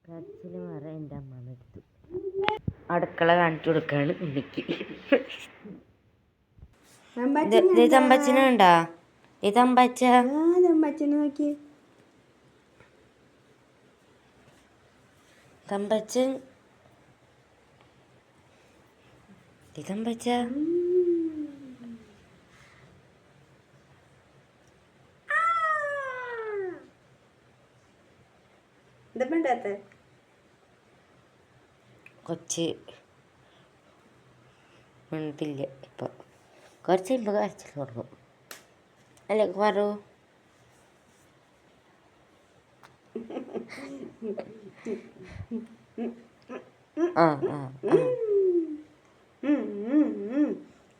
കരച്ചിൽ മാറാൻ എൻ്റെ അമ്മ എടുത്തു. അടുക്കള കാണിച്ചു കൊടുക്കാണ് ഉണ്ണിക്ക്. തമ്പച്ചനുണ്ടാ? നോക്കി തമ്പച്ചൻ തമ്പച്ച കൊച്ച് മിണ്ടില്ല. ഇപ്പൊ കുറച്ച് കഴിയുമ്പോൾ കരച്ചിൽ തുടങ്ങും അല്ലേ പറു? ആ ആ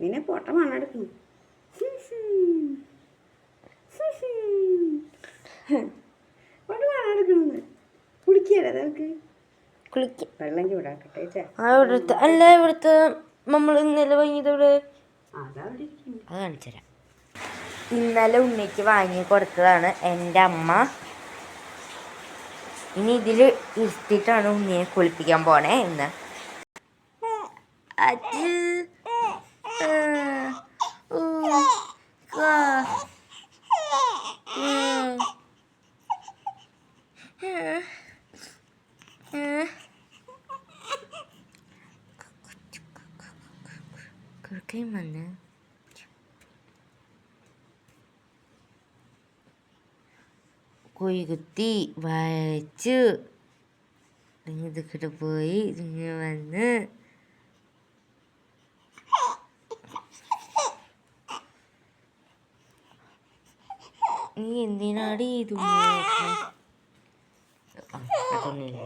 പിന്നെ പൊട്ട മണ്ണെടുക്കുന്നു. പൊട്ട മണ്ണെടുക്കുന്നു. കുടിക്കല്ലേ നമുക്ക് കുളിക്കും. വെള്ളം ചൂടാക്കട്ടെ. അല്ല ഇവിടുത്തെ നമ്മൾ ഇന്നലെ വാങ്ങിയത് ഇവിടെ അത് കാണിച്ചു തരാം. ഇന്നലെ ഉണ്ണിക്ക് വാങ്ങി കൊടുത്തതാണ് എൻ്റെ അമ്മ. ഇനി ഇതിൽ ഇരുത്തിയിട്ടാണ് ഉണ്ണിയെ കുളിപ്പിക്കാൻ പോണേ ഇന്ന്. വന്ന് കൊയ്കുത്തി വരച്ചു ഇതൊക്കെ പോയി ഇങ്ങനെ വന്ന് നീ എന്തിനാടി ഇത് അതൊന്നുമില്ല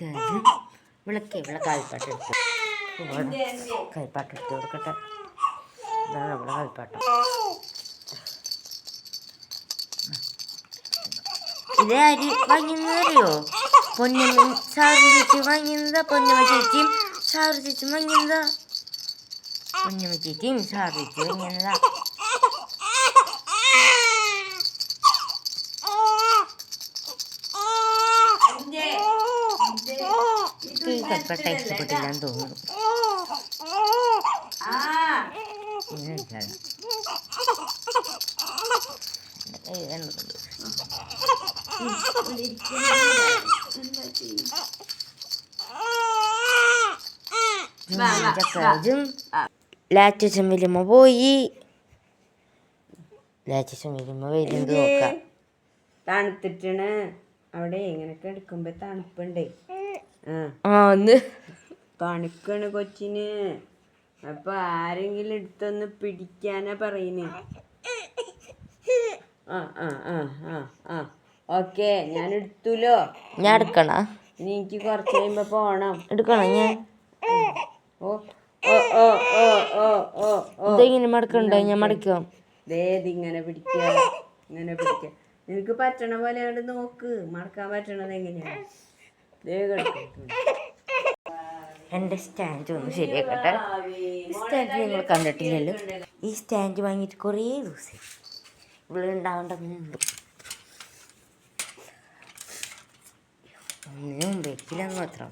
കാര്യം വിളക്കേ കാൽപ്പാട്ടെടുത്ത് കാൽപ്പാട്ടെടുത്ത് കൊടുക്കട്ടെ. ഇതാണ് നമ്മുടെ കാൽപ്പാട്ടം. ഇത് ആര് വാങ്ങിയെന്നറിയോ? പൊന്നമ്മ സാറും ചേച്ചി വാങ്ങിയതാ. പൊന്നമ്മ ചേച്ചിയും സാറു ചേച്ചി വാങ്ങിയതാ. പൊന്നമ്മ ചേച്ചിയും സാറു ചേച്ചി വാങ്ങിയതാ. കൽപ്പട്ട ഇഷ്ടപ്പെട്ടില്ലാന്ന് തോന്നുന്നു. ലാറ്റസും വലിയമ്മ പോയി. ലാറ്റസും വലിയമ്മ വരുന്നത് നോക്കാം. തണുത്തിട്ടാണ് അവിടെ ഇങ്ങനൊക്കെ എടുക്കുമ്പോ തണുപ്പുണ്ടേ. തണുക്കാണ് കൊച്ചിന്. അപ്പൊ ആരെങ്കിലും എടുത്തൊന്ന് പിടിക്കാനാ പറയുന്നേ. ഓക്കെ ഞാൻ എടുത്തൂലോ. ഞാൻ എടുക്കണ? ഇനി എനിക്ക് കുറച്ച് കഴിയുമ്പോ പോണം. എടുക്കണ ഞാൻ? ഇതെങ്ങനെ മടക്കണ്ടോ? ഞാൻ മടക്കാം. ഇങ്ങനെ പിടിക്ക ഇങ്ങനെ പിടിക്ക. നിനക്ക് പറ്റണ പോലെ അങ്ങോട്ട് നോക്ക്. മടക്കാൻ പറ്റണത് എങ്ങനെയാണ്? എൻ്റെ സ്റ്റാൻഡ് ഒന്ന് ശരിയാക്കട്ടെ. സ്റ്റാൻഡ് നിങ്ങൾ കണ്ടിട്ടില്ലല്ലോ. ഈ സ്റ്റാൻഡ് വാങ്ങിയിട്ട് കുറേ ദിവസം ഇവിടെ ഉണ്ടാവേണ്ടതുണ്ട്. ഒന്നിനും വെക്കില്ലെന്ന് മാത്രം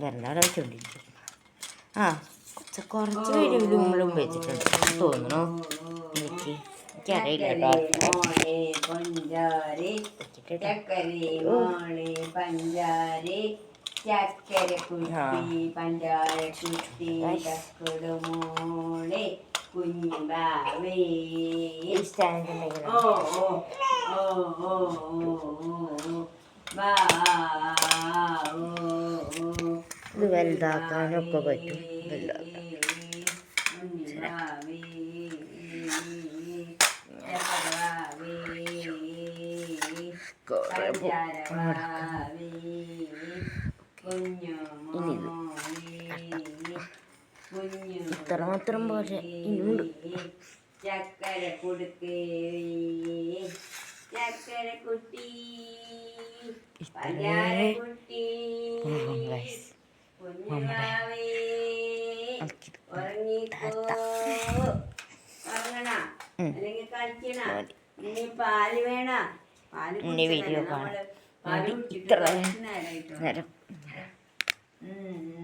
വരണ്ടാടെ വെച്ചോണ്ടിരിക്കും. കുറച്ച് വീഡിയോയിലും നമ്മളും വെച്ചിട്ടുണ്ട് തോന്നണോ? എനിക്കറിയില്ല കേട്ടോ. ചക്കര കുട്ടി പഞ്ചാര കുട്ടി ചക്കടുമോളെ കുഞ്ഞുബാവേ. ഇത് വലുതാക്കാനൊക്കെ പറ്റും. ഇത്രമാത്രം പോലെ ഇനിയുണ്ട്. ചക്കര കൊടുക്കേ ചക്കര കുട്ടി പഞ്ചാര കുട്ടി കുഞ്ഞുവാവേ ഉറങ്ങിക്കോ. ഉറങ്ങണ അല്ലെങ്കിൽ കളിക്കണ? ഇനി പാല് വേണ പാല് എൻ്റെ വീഡിയോ നമ്മള് കാണാൻ പാല് വേണ്ടി കുടിച്ചിട്ട് ഇത്ര കുറച്ച് നേരമായിട്ടുള്ളൂ. നേരം ഉം.